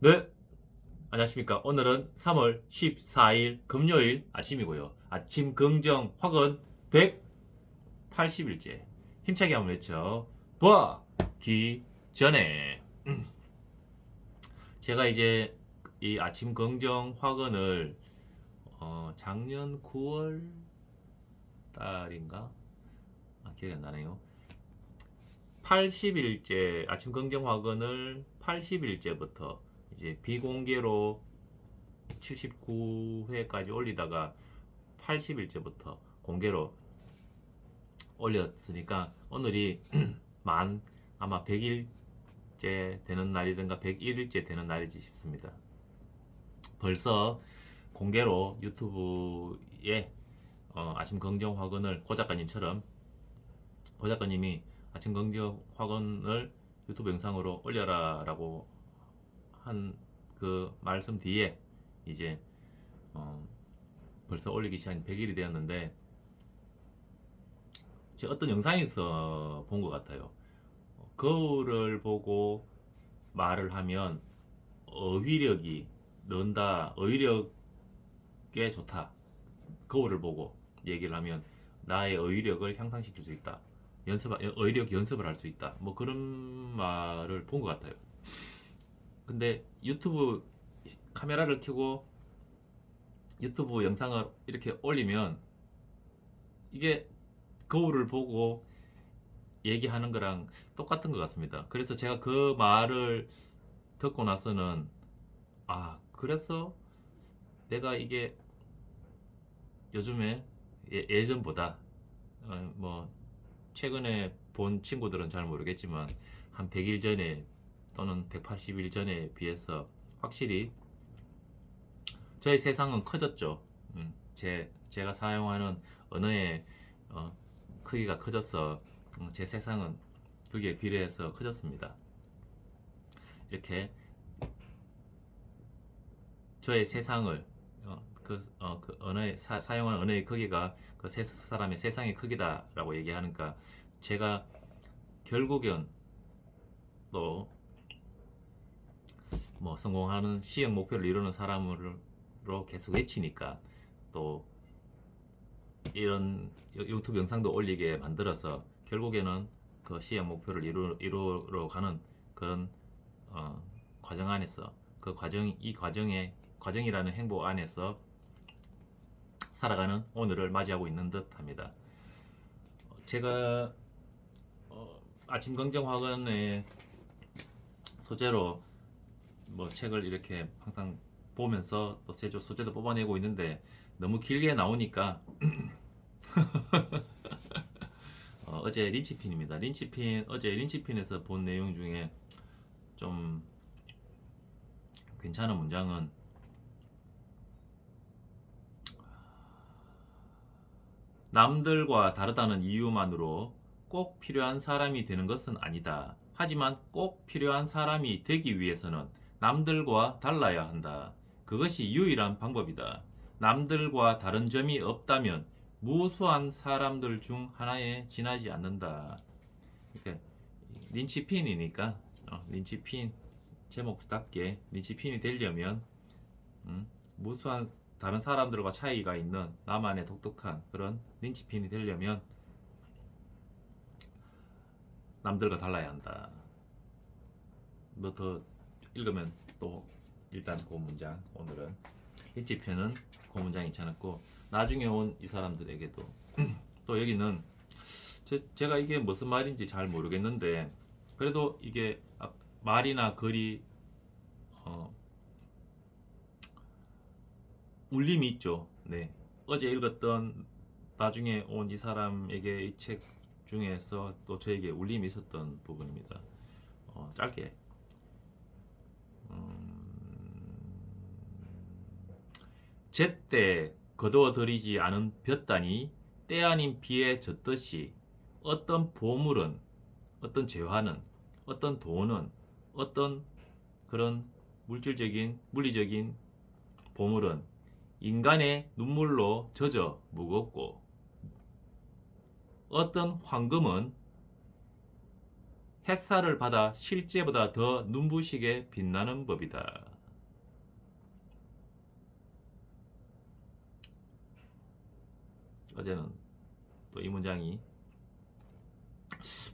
네, 안녕하십니까. 오늘은 3월 14일 금요일 아침이고요. 아침 긍정 확은 180일째. 힘차게 한번 외쳐 보기 전에 제가 이제 이 아침 긍정 확언을 작년 9월 달인가? 기억이 안 나네요. 80일째 아침 긍정 확언을 80일째부터 이제 비공개로 79회까지 올리다가 80일째부터 공개로 올렸으니까 오늘이 만 아마 100일째 되는 날이든가 101일째 되는 날이지 싶습니다. 벌써 공개로 유튜브에 아침 긍정 확언을 고 작가님처럼 고 작가님이 아침 긍정 확언을 유튜브 영상으로 올려라 라고 한 그 말씀 뒤에 이제 벌써 올리기 시작한 100일이 되었는데 제가 어떤 영상에서 본 것 같아요. 거울을 보고 말을 하면 어휘력이 는다. 어휘력에 좋다. 거울을 보고 얘기를 하면 나의 어휘력을 향상시킬 수 있다. 어휘력 연습을 할 수 있다. 뭐 그런 말을 본 것 같아요. 근데 유튜브 카메라를 켜고 유튜브 영상을 이렇게 올리면 이게 거울을 보고 얘기하는 거랑 똑같은 것 같습니다. 그래서 제가 그 말을 듣고 나서는 그래서 내가 이게 요즘에 예전보다 뭐 최근에 본 친구들은 잘 모르겠지만 한 100일 전에 또는 180일 전에 비해서 확실히 저의 세상은 커졌죠. 제가 사용하는 언어의 크기가 커져서 제 세상은 그게 비례해서 커졌습니다. 이렇게 저의 세상을 그 언어의 사용하는 언어의 크기가 그 사람의 세상의 크기다라고 얘기하니까 제가 결국엔 또 뭐 성공하는 시행 목표를 이루는 사람으로 계속 외치니까 또 이런 유튜브 영상도 올리게 만들어서 결국에는 그 시행 목표를 이루러 가는 그런 과정 안에서 이 과정이라는 행복 안에서 살아가는 오늘을 맞이하고 있는 듯합니다. 제가 아침 긍정 학원의 소재로 뭐 책을 이렇게 항상 보면서 또 소재도 뽑아내고 있는데 너무 길게 나오니까 어제 린치핀입니다. 어제 린치핀에서 본 내용 중에 좀 괜찮은 문장은 남들과 다르다는 이유만으로 꼭 필요한 사람이 되는 것은 아니다. 하지만 꼭 필요한 사람이 되기 위해서는 남들과 달라야 한다. 그것이 유일한 방법이다. 남들과 다른 점이 없다면 무수한 사람들 중 하나에 지나지 않는다. 그러니까 린치핀이니까 린치핀 제목답게 린치핀이 되려면 무수한 다른 사람들과 차이가 있는 나만의 독특한 그런 린치핀이 되려면 남들과 달라야 한다. 뭐 더 읽으면 또 일단 그 문장 오늘은 린치핀은 그 문장이 괜찮았고 나중에 온 이 사람들에게도 또 여기는 제가 이게 무슨 말인지 잘 모르겠는데 그래도 이게 말이나 글이 울림이 있죠. 네. 어제 읽었던 나중에 온 이 사람에게 이 책 중에서 또 저에게 울림이 있었던 부분입니다. 짧게 제때 거두어들이지 않은 볕단이 때 아닌 비에 젖듯이 어떤 보물은 어떤 재화는 어떤 돈은 어떤 그런 물리적인 보물은 인간의 눈물로 젖어 무겁고 어떤 황금은 햇살을 받아 실제보다 더 눈부시게 빛나는 법이다. 어제는 또 이 문장이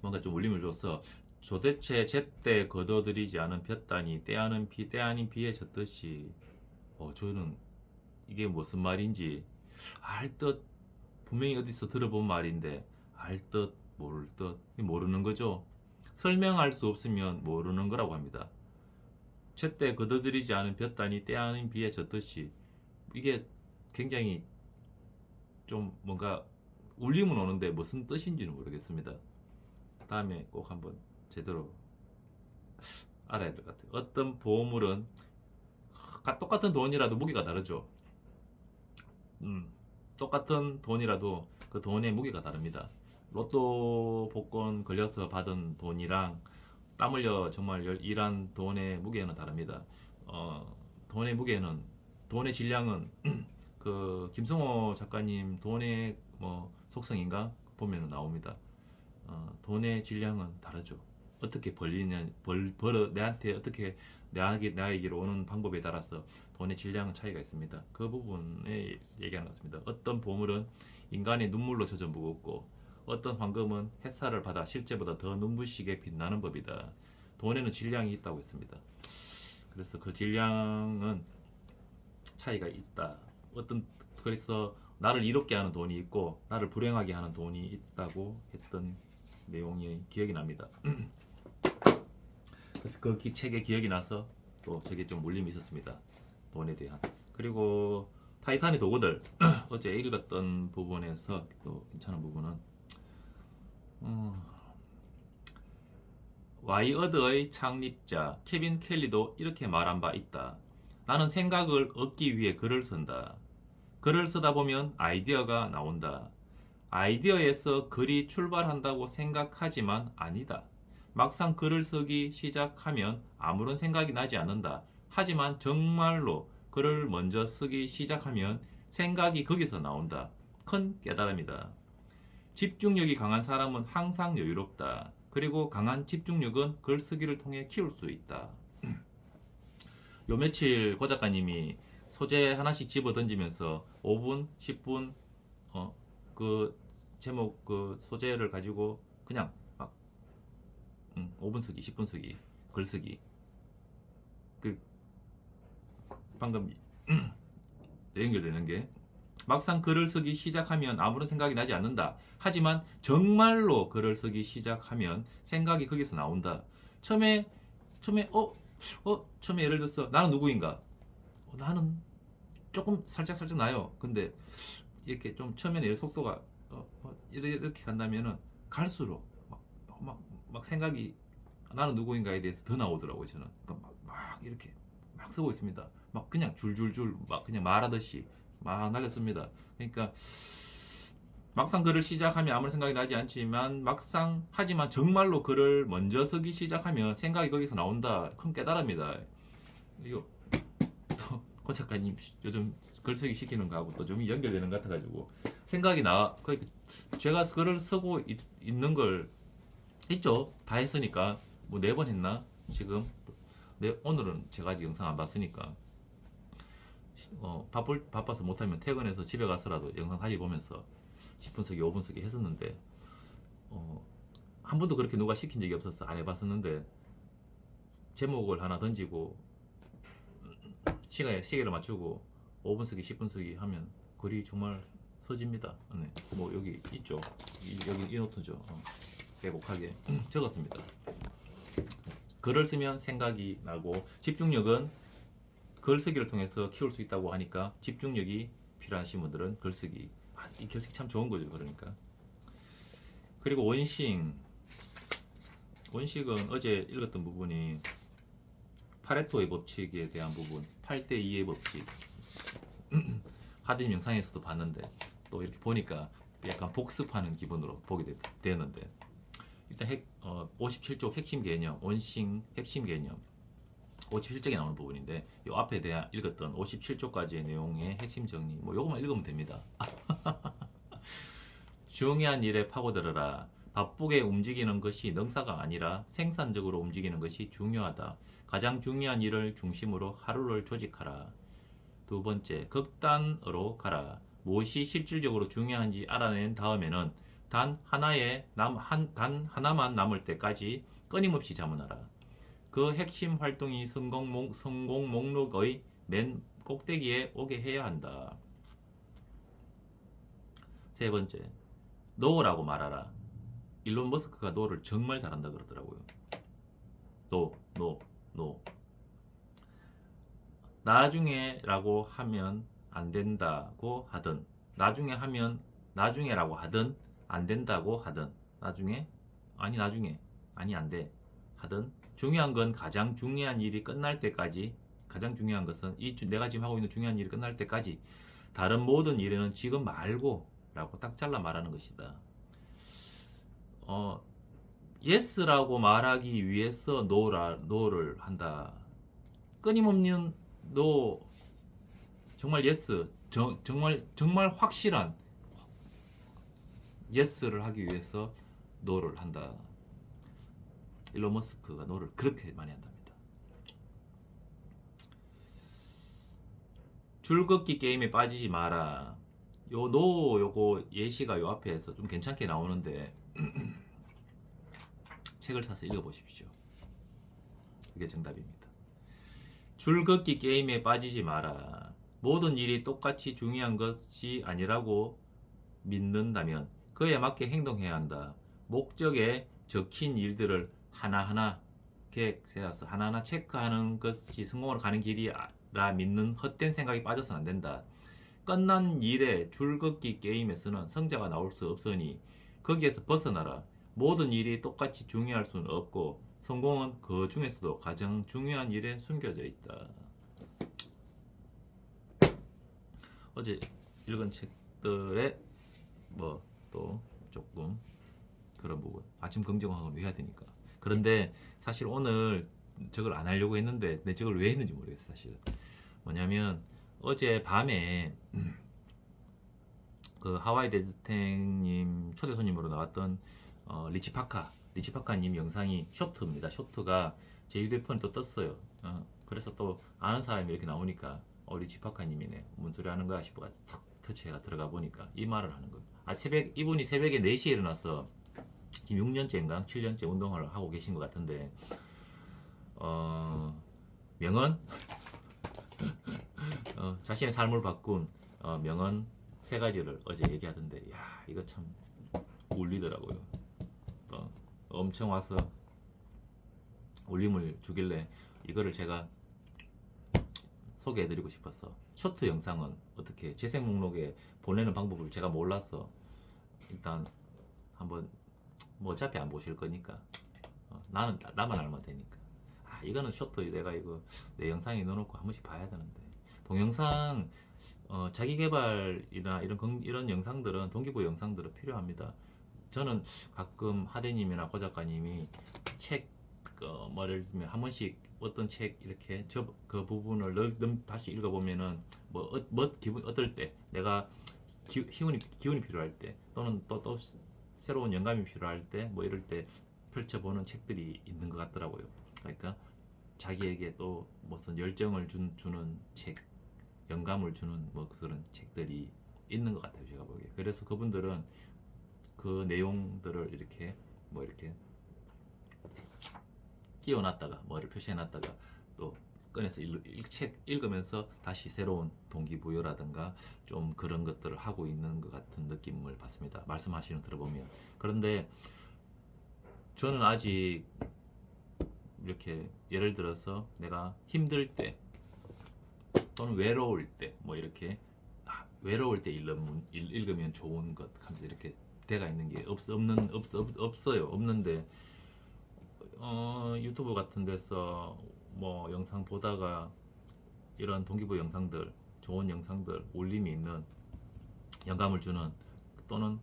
뭔가 좀 울림을 줬어. 도대체 제때 거둬들이지 않은 볕단이 때아닌 비 때 아닌 비에 젖듯이. 저는 이게 무슨 말인지 알 듯, 분명히 어디서 들어본 말인데 알 듯 모를 듯 모르는 거죠. 설명할 수 없으면 모르는 거라고 합니다. 제때 거둬들이지 않은 볕단이 때 아닌 비에 젖듯이. 이게 굉장히 좀 뭔가 울림은 오는데 무슨 뜻인지는 모르겠습니다. 다음에 꼭 한번 제대로 알아야 될 것 같아요. 어떤 보물은 똑같은 돈이라도 무게가 다르죠. 똑같은 돈이라도 그 돈의 무게가 다릅니다. 로또 복권 걸려서 받은 돈이랑 땀 흘려 정말 일한 돈의 무게는 다릅니다. 돈의 무게는, 돈의 질량은 그 김성호 작가님 돈의 뭐 속성인가 보면 나옵니다. 돈의 질량은 다르죠. 어떻게 벌리냐, 벌어 내한테 어떻게 나에게로 오는 방법에 따라서 돈의 질량은 차이가 있습니다. 그 부분에 얘기하는 것 같습니다. 어떤 보물은 인간의 눈물로 젖어 무겁고 어떤 황금은 햇살을 받아 실제보다 더 눈부시게 빛나는 법이다. 돈에는 질량이 있다고 했습니다. 그래서 그 질량은 차이가 있다. 그래서 나를 이롭게 하는 돈이 있고 나를 불행하게 하는 돈이 있다고 했던 내용이 기억이 납니다. 그래서 그 책에 기억이 나서 또 저게 좀 울림이 있었습니다. 돈에 대한. 그리고 타이타닉 도구들 어제 읽었던 부분에서 또 괜찮은 부분은 와이어드의 창립자 케빈 켈리도 이렇게 말한 바 있다. 나는 생각을 얻기 위해 글을 쓴다. 글을 쓰다 보면 아이디어가 나온다. 아이디어에서 글이 출발한다고 생각하지만 아니다. 막상 글을 쓰기 시작하면 아무런 생각이 나지 않는다. 하지만 정말로 글을 먼저 쓰기 시작하면 생각이 거기서 나온다. 큰 깨달음이다. 집중력이 강한 사람은 항상 여유롭다. 그리고 강한 집중력은 글쓰기를 통해 키울 수 있다. 요 며칠 고 작가님이 소재 하나씩 집어 던지면서 5분, 10분 그 제목 그 소재를 가지고 그냥 막 5분 쓰기, 10분 쓰기, 글 쓰기. 그 방금 연결되는 게 막상 글을 쓰기 시작하면 아무런 생각이 나지 않는다. 하지만 정말로 글을 쓰기 시작하면 생각이 거기서 나온다. 처음에 처음에 처음에 예를 들어서 나는 누구인가? 나는 조금 살짝 나요. 근데 이렇게 좀 처음에는 속도가 이렇게 간다면은 갈수록 막 생각이 나는 누구인가에 대해서 더 나오더라고요. 저는 그러니까 막 이렇게 막 쓰고 있습니다. 막 그냥 줄줄줄 막 그냥 말하듯이 막 날렸습니다. 그러니까 막상 글을 시작하면 아무런 생각이 나지 않지만 하지만 정말로 글을 먼저 쓰기 시작하면 생각이 거기서 나온다. 큰 깨달음이다. 이거 고 작가님 요즘 글쓰기 시키는 거하고 또 좀 연결되는 것 같아가지고 생각이 그러니까 제가 글을 쓰고 있는 걸 있죠. 다 했으니까 뭐 4번 했나 지금. 오늘은 제가 아직 영상 안 봤으니까 바빠서 못하면 퇴근해서 집에 가서라도 영상 다시 보면서 10분 쓰기 5분 쓰기 했었는데 한 번도 그렇게 누가 시킨 적이 없었어. 안 해봤었는데 제목을 하나 던지고 시계를 맞추고 5분 쓰기 10분 쓰기 하면 글이 정말 서집니다. 네. 뭐 여기 있죠. 여기 이 노트죠. 빼곡하게 적었습니다. 글을 쓰면 생각이 나고 집중력은 글쓰기를 통해서 키울 수 있다고 하니까 집중력이 필요하신 분들은 글쓰기. 이 글쓰기 참 좋은 거죠. 그러니까. 그리고 원식은 어제 읽었던 부분이 파레토의 법칙에 대한 부분, 8대2의 법칙. 하드님 영상에서도 봤는데 또 이렇게 보니까 약간 복습하는 기분으로 보게 되는데 일단 57쪽 핵심 개념, 원싱 핵심 개념 57쪽에 나오는 부분인데 이 앞에 대한 읽었던 57쪽까지의 내용의 핵심 정리 뭐 요것만 읽으면 됩니다. 중요한 일에 파고들어라. 바쁘게 움직이는 것이 능사가 아니라 생산적으로 움직이는 것이 중요하다. 가장 중요한 일을 중심으로 하루를 조직하라. 두 번째, 극단으로 가라. 무엇이 실질적으로 중요한지 알아낸 다음에는 단 하나만 남을 때까지 끊임없이 자문하라. 그 핵심 활동이 성공 목록의 맨 꼭대기에 오게 해야 한다. 세 번째, 노라고 말하라. 일론 머스크가 노를 정말 잘한다 그러더라고요. 노. 나중에라고 하면 안 된다고 하든, 나중에라고 하든, 안 된다고 하든, 나중에 안 돼 하든, 중요한 건 가장 중요한 일이 끝날 때까지, 가장 중요한 것은 내가 지금 하고 있는 중요한 일이 끝날 때까지 다른 모든 일에는 지금 말고 라고 딱 잘라 말하는 것이다. yes라고 말하기 위해서 no를 한다. 끊임없는 no, 정말 yes, 정말 확실한 yes를 하기 위해서 no를 한다. 일론 머스크가 no를 그렇게 많이 한답니다. 줄긋기 게임에 빠지지 마라. 요거 예시가 요 앞에서 좀 괜찮게 나오는데 책을 사서 읽어보십시오. 그게 정답입니다. 줄긋기 게임에 빠지지 마라. 모든 일이 똑같이 중요한 것이 아니라고 믿는다면 그에 맞게 행동해야 한다. 목적에 적힌 일들을 하나하나 계획 세워서 하나하나 체크하는 것이 성공으로 가는 길이라 믿는 헛된 생각이 빠져서는 안 된다. 끝난 일의 줄긋기 게임에서는 성자가 나올 수 없으니 거기에서 벗어나라. 모든 일이 똑같이 중요할 수는 없고 성공은 그 중에서도 가장 중요한 일에 숨겨져 있다. 어제 읽은 책들의 뭐 또 조금 그런 부분, 아침 긍정학을 해야 되니까. 그런데 사실 오늘 저걸 안 하려고 했는데 내 저걸 왜 했는지 모르겠어. 사실 뭐냐면 어제 밤에 그 하와이 데스탱님 초대 손님으로 나왔던 리치파카님 영상이 쇼트입니다. 쇼트가 제 휴대폰에 또 떴어요. 그래서 또 아는 사람이 이렇게 나오니까 리치파카님이네, 뭔 소리 하는 거야 싶어가 탁 터치해가 들어가 보니까 이 말을 하는 거예요. 이분이 새벽에 4시에 일어나서 지금 6년째인가 7년째 운동을 하고 계신 것 같은데, 명언 자신의 삶을 바꾼 명언 3가지를 어제 얘기하던데, 야 이거 참 울리더라고요. 엄청 와서 울림을 주길래 이거를 제가 소개해드리고 싶었어. 쇼트 영상은 어떻게 재생 목록에 보내는 방법을 제가 몰랐어. 일단 한번 뭐 어차피 안 보실 거니까 나만 알면 되니까. 이거는 쇼트 내가 이거 내 영상에 넣어놓고 한 번씩 봐야 되는데, 동영상 자기 개발이나 이런 영상들은, 동기부여 영상들은 필요합니다. 저는 가끔 하대님이나 고 작가님이 책 예를 들면 한 번씩 어떤 책 이렇게 그 부분을 다시 읽어보면은 기분 어떨 때, 내가 기운이 필요할 때, 또는 또 새로운 영감이 필요할 때, 뭐 이럴 때 펼쳐보는 책들이 있는 것 같더라고요. 그러니까 자기에게 또 무슨 열정을 주는 책, 영감을 주는 뭐 그런 책들이 있는 것 같아요, 제가 보기에. 그래서 그분들은 그 내용들을 이렇게 끼워놨다가 뭐를 표시해놨다가 또 꺼내서 책 읽으면서 다시 새로운 동기부여라든가 좀 그런 것들을 하고 있는 것 같은 느낌을 받습니다, 말씀하시는 들어보면. 그런데 저는 아직 이렇게 예를 들어서 내가 힘들 때 또는 외로울 때 뭐 이렇게 외로울 때 읽으면 좋은 것 하면서 이렇게 돼가 있는 게 없어요. 없는데 유튜브 같은 데서 뭐 영상 보다가 이런 동기부여 영상들, 좋은 영상들, 울림이 있는, 영감을 주는, 또는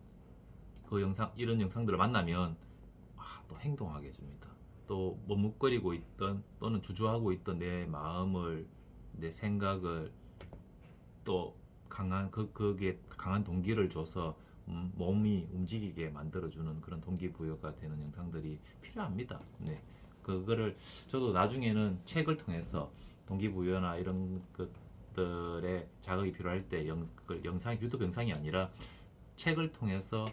이런 영상들을 만나면 또 행동하게 해줍니다. 또 머뭇거리고 있던 또는 주저하고 있던 내 마음을, 내 생각을 또 거기에 강한 동기를 줘서 몸이 움직이게 만들어주는 그런 동기부여가 되는 영상들이 필요합니다. 네. 그거를 저도 나중에는 책을 통해서 동기부여나 이런 것 것들에 자극이 필요할 때 그걸 유튜브 영상이 아니라 책을 통해서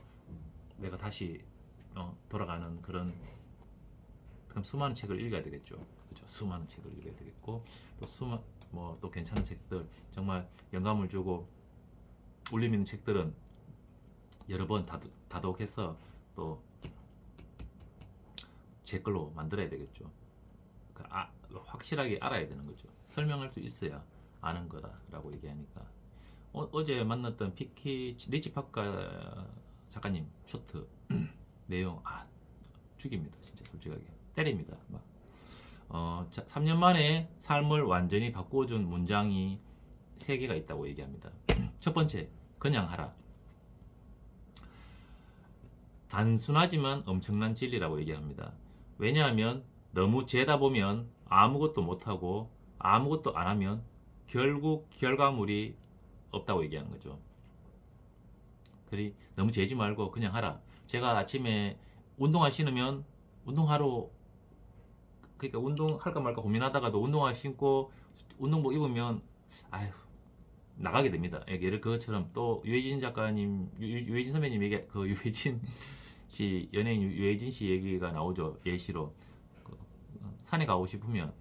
내가 다시 돌아가는 그런 수많은 책을 읽어야 되겠죠. 그죠? 수많은 책을 읽어야 되겠고 또 또 괜찮은 책들 정말 영감을 주고 울림 있는 책들은 여러 번 다독해서 또 제 걸로 만들어야 되겠죠. 확실하게 알아야 되는 거죠. 설명할 수 있어야 아는 거다라고 얘기하니까 어제 만났던 리치 파카 작가님 쇼트 내용 죽입니다. 진짜 솔직하게 때립니다. 3년 만에 삶을 완전히 바꿔준 문장이 3개가 있다고 얘기합니다. 첫 번째, 그냥 하라. 단순하지만 엄청난 진리라고 얘기합니다. 왜냐하면 너무 재다 보면 아무것도 못하고 아무것도 안 하면 결국 결과물이 없다고 얘기하는 거죠. 그리 너무 재지 말고 그냥 하라. 제가 아침에 운동화 신으면 그러니까 운동할까 말까 고민하다가도 운동화 신고 운동복 입으면 나가게 됩니다. 예를 그것처럼 또 유해진 작가님, 유해진 선배님 얘기, 유해진 씨 연예인 유해진 씨 얘기가 나오죠. 예시로 산에 가고 싶으면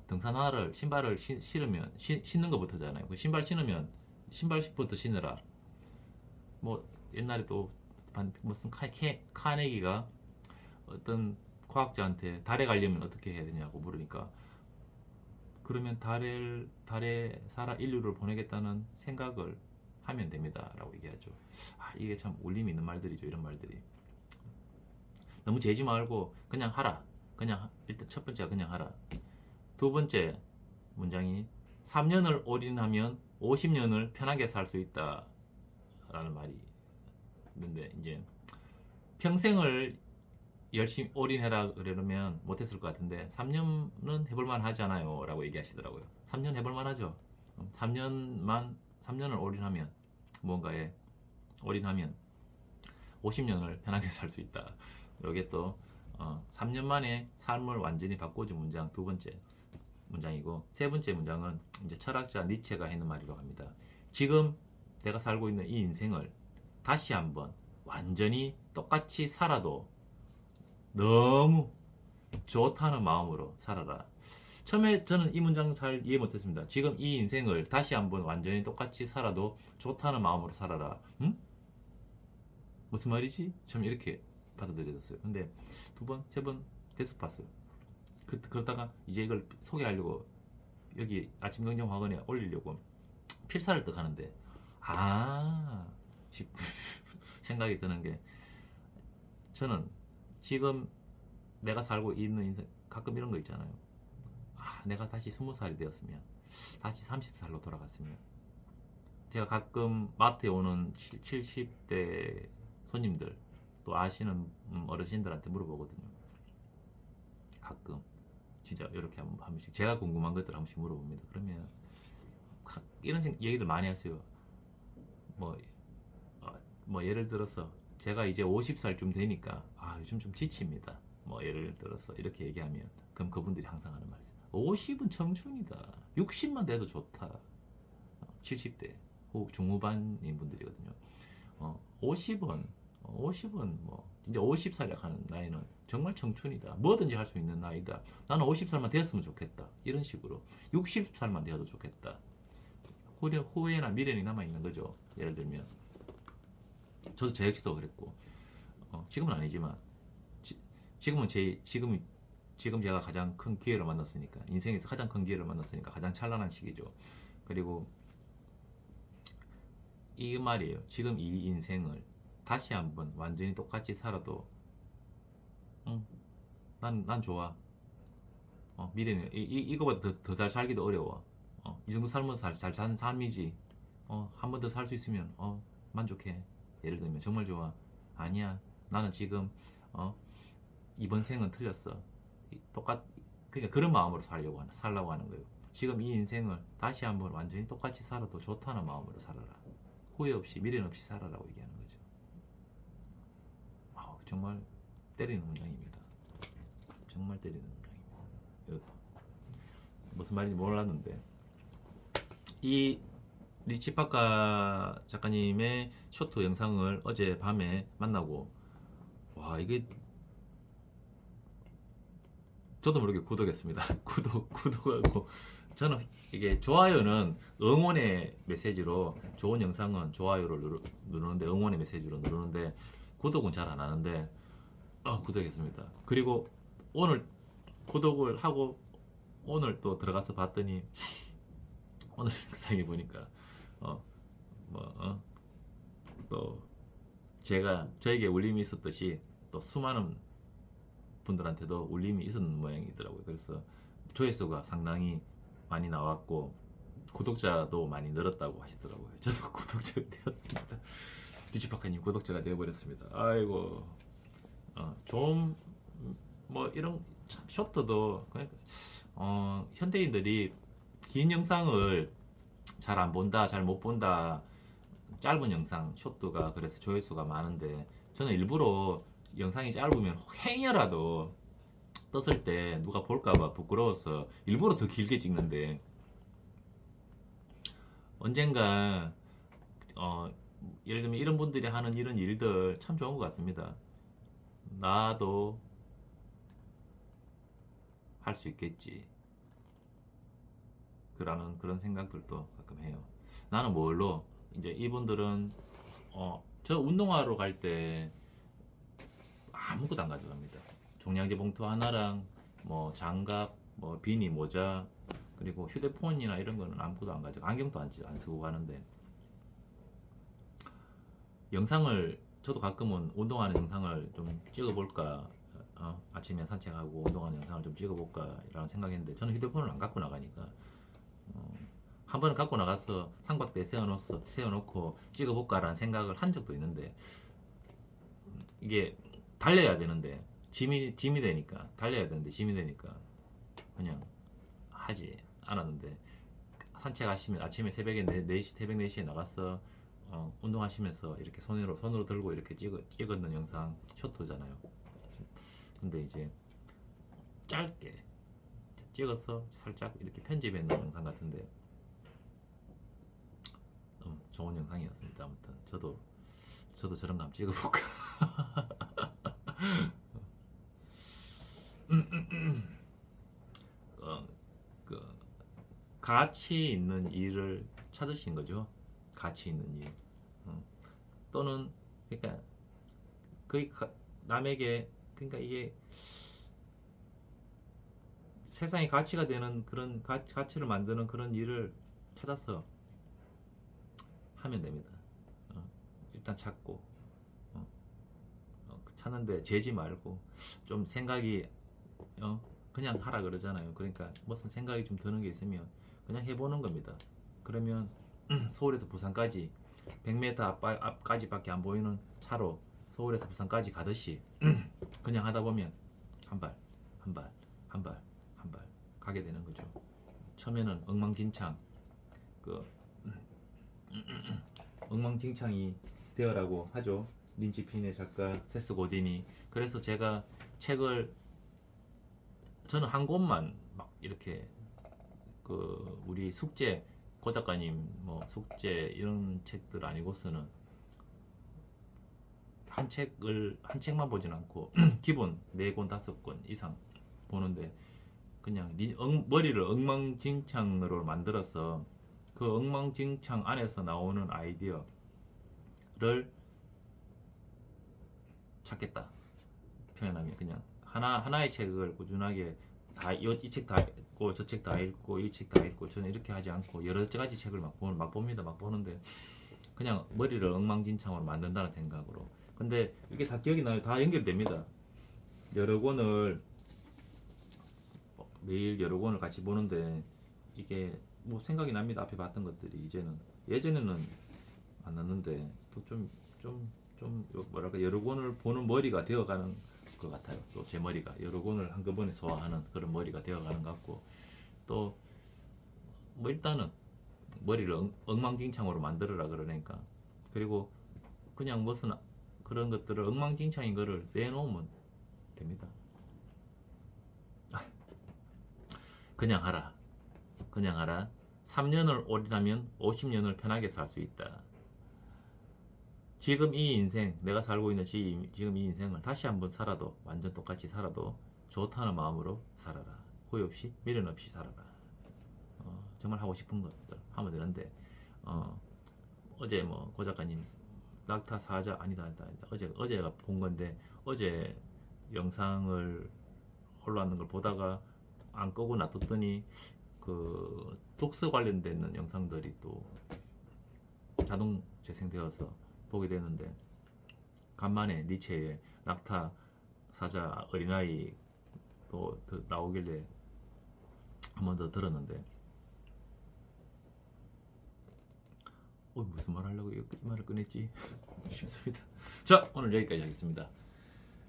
등산 하나를 신발을 신는 것부터잖아요. 그 신발 신으면 신발부터 신으라. 뭐 옛날에 또 무슨 카네기가 어떤 과학자한테 달에 가려면 어떻게 해야 되냐고 물으니까 그러면 달에 인류를 보내겠다는 생각을 하면 됩니다라고 얘기하죠. 이게 참 울림이 있는 말들이죠. 이런 말들이 너무 재지 말고 그냥 하라. 일단 첫 번째가 그냥 하라. 두 번째 문장이 3년을 올인하면 50년을 편하게 살 수 있다 라는 말이 있는데 이제 평생을 열심히 올인해라 그러면 못했을 것 같은데 3년은 해볼만 하잖아요 라고 얘기하시더라고요. 3년 해볼만 하죠. 3년을 올인하면 뭔가에 올인하면 50년을 편하게 살 수 있다. 이게 또 3년 만에 삶을 완전히 바꿔준 문장 두 번째 문장이고 세 번째 문장은 이제 철학자 니체가 했는 말이라고 합니다. 지금 내가 살고 있는 이 인생을 다시 한번 완전히 똑같이 살아도 너무 좋다는 마음으로 살아라. 처음에 저는 이 문장 잘 이해 못했습니다. 지금 이 인생을 다시 한번 완전히 똑같이 살아도 좋다는 마음으로 살아라. 무슨 말이지? 참 이렇게 받아들여졌어요. 근데 두 번, 세 번 계속 봤어요. 그러다가 이제 이걸 소개하려고 여기 아침 경정 학원에 올리려고 필사를 딱 하는데 생각이 드는 게 저는 지금 내가 살고 있는 인생 가끔 이런 거 있잖아요. 내가 다시 20살이 되었으면 다시 30살로 돌아갔으면 제가 가끔 마트에 오는 70대 손님들 또 아시는 어르신들한테 물어보거든요. 가끔 진짜 이렇게 한 번씩 제가 궁금한 것들 한 번씩 물어봅니다. 그러면 이런 얘기들 많이 하세요. 뭐 예를 들어서 제가 이제 50살쯤 되니까 요즘 좀 지칩니다. 뭐 예를 들어서 이렇게 얘기하면 그럼 그분들이 항상 하는 말씀 50은 청춘이다. 60만 돼도 좋다. 70대 중후반인 분들이거든요. 50은 뭐 이제 50살이라 하는 나이는 정말 청춘이다. 뭐든지 할 수 있는 나이다. 나는 50살만 되었으면 좋겠다. 이런 식으로 60살만 되어도 좋겠다. 후회나 미련이 남아있는 거죠. 예를 들면 저도 제 역시도 그랬고 지금은 아니지만 지금 제가 가장 큰 기회를 만났으니까 인생에서 가장 큰 기회를 만났으니까 가장 찬란한 시기죠. 그리고 이 말이에요. 지금 이 인생을 다시 한번 완전히 똑같이 살아도 난 좋아. 미래는 이거보다 더 잘 살기도 어려워. 이 정도 살면 잘 사는 삶이지. 한 번 더 살 수 있으면 만족해. 예를 들면 정말 좋아. 아니야. 나는 지금 이번 생은 틀렸어. 그러니까 그런 마음으로 살려고 하는 거예요. 지금 이 인생을 다시 한번 완전히 똑같이 살아도 좋다는 마음으로 살아라. 후회 없이 미련 없이 살아라고 얘기하는 거죠. 정말 때리는 문장입니다. 정말 때리는 문장입니다. 무슨 말인지 몰랐는데 이 리치파카 작가님의 쇼트 영상을 어제 밤에 만나고, 와, 이게 저도 모르게 구독했습니다. 구독하고, 저는 이게 좋아요는 응원의 메시지로, 좋은 영상은 좋아요를 누르는데, 응원의 메시지로 누르는데, 구독은 잘 안 하는데, 구독했습니다. 그리고 오늘 구독을 하고, 오늘 또 들어가서 봤더니, 오늘 영상에 보니까, 어, 뭐, 또, 저에게 울림이 있었듯이, 또 수많은 분들한테도 울림이 있었는 모양이더라고요. 그래서 조회수가 상당히 많이 나왔고 구독자도 많이 늘었다고 하시더라고요. 저도 구독자가 되었습니다. 디지파카님 구독자가 되어버렸습니다. 아이고, 좀 뭐 이런 참 쇼트도 그러니까 현대인들이 긴 영상을 잘 안 본다, 잘 못 본다, 짧은 영상 쇼트가 그래서 조회수가 많은데, 저는 일부러 영상이 짧으면 행여라도 떴을 때 누가 볼까봐 부끄러워서 일부러 더 길게 찍는데, 언젠가 예를 들면 이런 분들이 하는 이런 일들 참 좋은 것 같습니다. 나도 할 수 있겠지, 그런 생각들도 가끔 해요. 나는 뭘로, 이제 이분들은 저 운동하러 갈 때 아무것도 안 가져갑니다. 종량제 봉투 하나랑 뭐 장갑, 뭐 비니, 모자, 그리고 휴대폰이나 이런 거는 아무것도 안 가져가. 안경도 안 쓰고 가는데, 영상을 저도 가끔은 운동하는 영상을 좀 찍어볼까, 아침에 산책하고 운동하는 영상을 좀 찍어볼까 이라는 생각했는데, 저는 휴대폰을 안 갖고 나가니까, 한 번은 갖고 나가서 상박대에 세워놓고 찍어볼까라는 생각을 한 적도 있는데, 이게 달려야 되는데 짐이 되니까, 달려야 되는데 짐이 되니까 그냥 하지 않았는데, 산책하시면 아침에 새벽에 4시, 새벽 4시에 나가서 운동하시면서 이렇게 손으로 들고 이렇게 찍었는 영상 쇼트잖아요. 근데 이제 짧게 찍어서 살짝 이렇게 편집해 놓은 영상 같은데, 좋은 영상이었습니다. 아무튼 저도 저런 거 한번 찍어볼까. 어, 그 가치 있는 일을 찾으신 거죠. 가치 있는 일. 또는 그러니까 거의 남에게, 그러니까 이게 세상에 가치가 되는 그런 가치를 만드는 그런 일을 찾아서 하면 됩니다. 일단 찾고, 찾는데 재지 말고, 좀 생각이 그냥 하라 그러잖아요. 그러니까 무슨 생각이 좀 드는 게 있으면 그냥 해보는 겁니다. 그러면 서울에서 부산까지 100m 앞까지밖에 안 보이는 차로 서울에서 부산까지 가듯이 그냥 하다 보면 한 발, 한 발, 한 발, 한 발 가게 되는 거죠. 처음에는 엉망진창, 그 엉망진창이 되어라고 하죠. 린치핀의 작가 세스 고딘이. 그래서 제가 책을, 저는 한 권만 막 이렇게, 우리 숙제, 고 작가님 뭐 숙제 이런 책들 아니고서는 한 책만 보진 않고 기본 4권 5권 이상 보는데, 그냥 머리를 엉망진창으로 만들어서 그 엉망진창 안에서 나오는 아이디어를 찾겠다 표현하면, 그냥 하나의 책을 꾸준하게 이 책 다 읽고 저 책 다 읽고 이 책 다 읽고, 저는 이렇게 하지 않고 여러 가지 책을 막 봅니다. 막 보는데 그냥 머리를 엉망진창으로 만든다는 생각으로. 근데 이게 다 기억이 나요. 다 연결됩니다. 여러 권을 매일 여러 권을 같이 보는데, 이게 뭐 생각이 납니다. 앞에 봤던 것들이. 예전에는 안 났는데 또 좀 뭐랄까, 여러 권을 보는 머리가 되어가는 것 같아요. 또 제 머리가 여러 권을 한꺼번에 소화하는 그런 머리가 되어가는 것 같고, 또 뭐 일단은 머리를 엉망진창으로 만들어라 그러니까, 그리고 그냥 무슨 그런 것들을 엉망진창인 거를 내놓으면 됩니다. 그냥 하라, 그냥 하라. 3년을 올인하면 50년을 편하게 살 수 있다. 지금 이 인생, 내가 살고 있는 지금 이 인생을 다시 한번 살아도, 완전 똑같이 살아도 좋다는 마음으로 살아라. 후회 없이, 미련 없이 살아라. 정말 하고 싶은 것들 하면 되는데, 어제 뭐 고 작가님 낙타 사자 아니다. 어제가 본 건데, 어제 영상을 올라왔는 걸 보다가 안 끄고 놔뒀더니 그 독서 관련된 영상들이 또 자동 재생되어서 보게 되는데, 간만에 니체의 낙타 사자 어린아이 또 나오길래 한 번 더 들었는데, 무슨 말 하려고 이 말을 꺼냈지? 쉽습니다. 자, 오늘 여기까지 하겠습니다.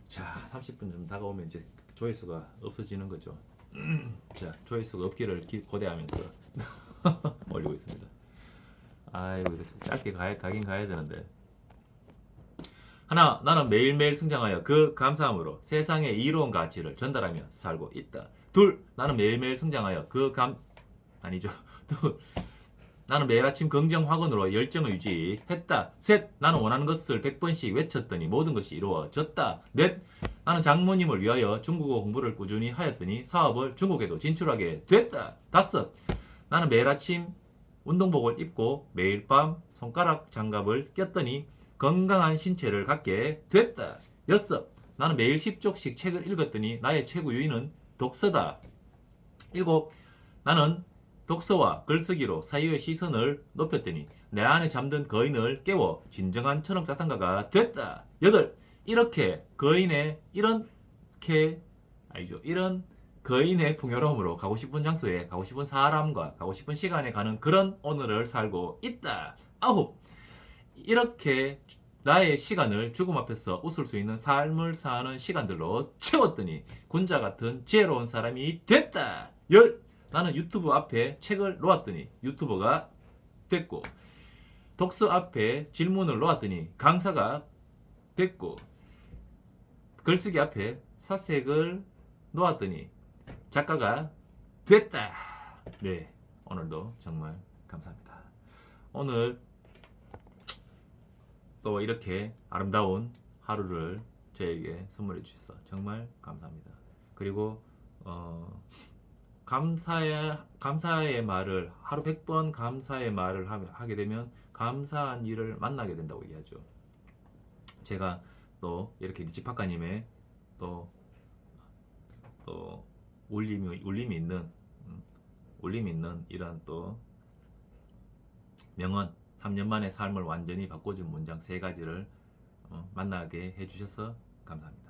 자, 30분 좀 다가오면 이제 조회수가 없어지는 거죠. 자, 조회수가 없기를 고대하면서 올리고 있습니다. 아이고, 이거 짧게 가긴 가야 되는데. 하나, 나는 매일매일 성장하여 그 감사함으로 세상의 이로운 가치를 전달하며 살고 있다. 둘, 나는 매일매일 성장하여 둘, 나는 매일 아침 긍정 확언으로 열정을 유지했다. 셋, 나는 원하는 것을 100번씩 외쳤더니 모든 것이 이루어졌다. 넷, 나는 장모님을 위하여 중국어 공부를 꾸준히 하였더니 사업을 중국에도 진출하게 됐다. 다섯, 나는 매일 아침 운동복을 입고 매일 밤 손가락 장갑을 꼈더니 건강한 신체를 갖게 됐다. 여섯, 나는 매일 10쪽씩 책을 읽었더니 나의 최고 유인은 독서다. 일곱, 나는 독서와 글쓰기로 사회의 시선을 높였더니 내 안에 잠든 거인을 깨워 진정한 천억자산가가 됐다. 여덟, 이런 거인의 풍요로움으로 가고 싶은 장소에 가고 싶은 사람과 가고 싶은 시간에 가는 그런 오늘을 살고 있다. 아홉, 이렇게 나의 시간을 죽음 앞에서 웃을 수 있는 삶을 사는 시간들로 채웠더니 군자 같은 지혜로운 사람이 됐다. 열, 나는 유튜브 앞에 책을 놓았더니 유튜버가 됐고, 독서 앞에 질문을 놓았더니 강사가 됐고, 글쓰기 앞에 사색을 놓았더니 작가가 됐다. 네, 오늘도 정말 감사합니다. 오늘 또 이렇게 아름다운 하루를 저에게 선물해 주셔서 정말 감사합니다. 그리고 감사의 말을 하루 100번 감사의 말을 하게 되면 감사한 일을 만나게 된다고 얘기하죠. 제가 또 이렇게 니치파카님의 또 울림이 있는 이런 또 명언, 3년 만에 삶을 완전히 바꿔준 문장 3가지를 만나게 해주셔서 감사합니다.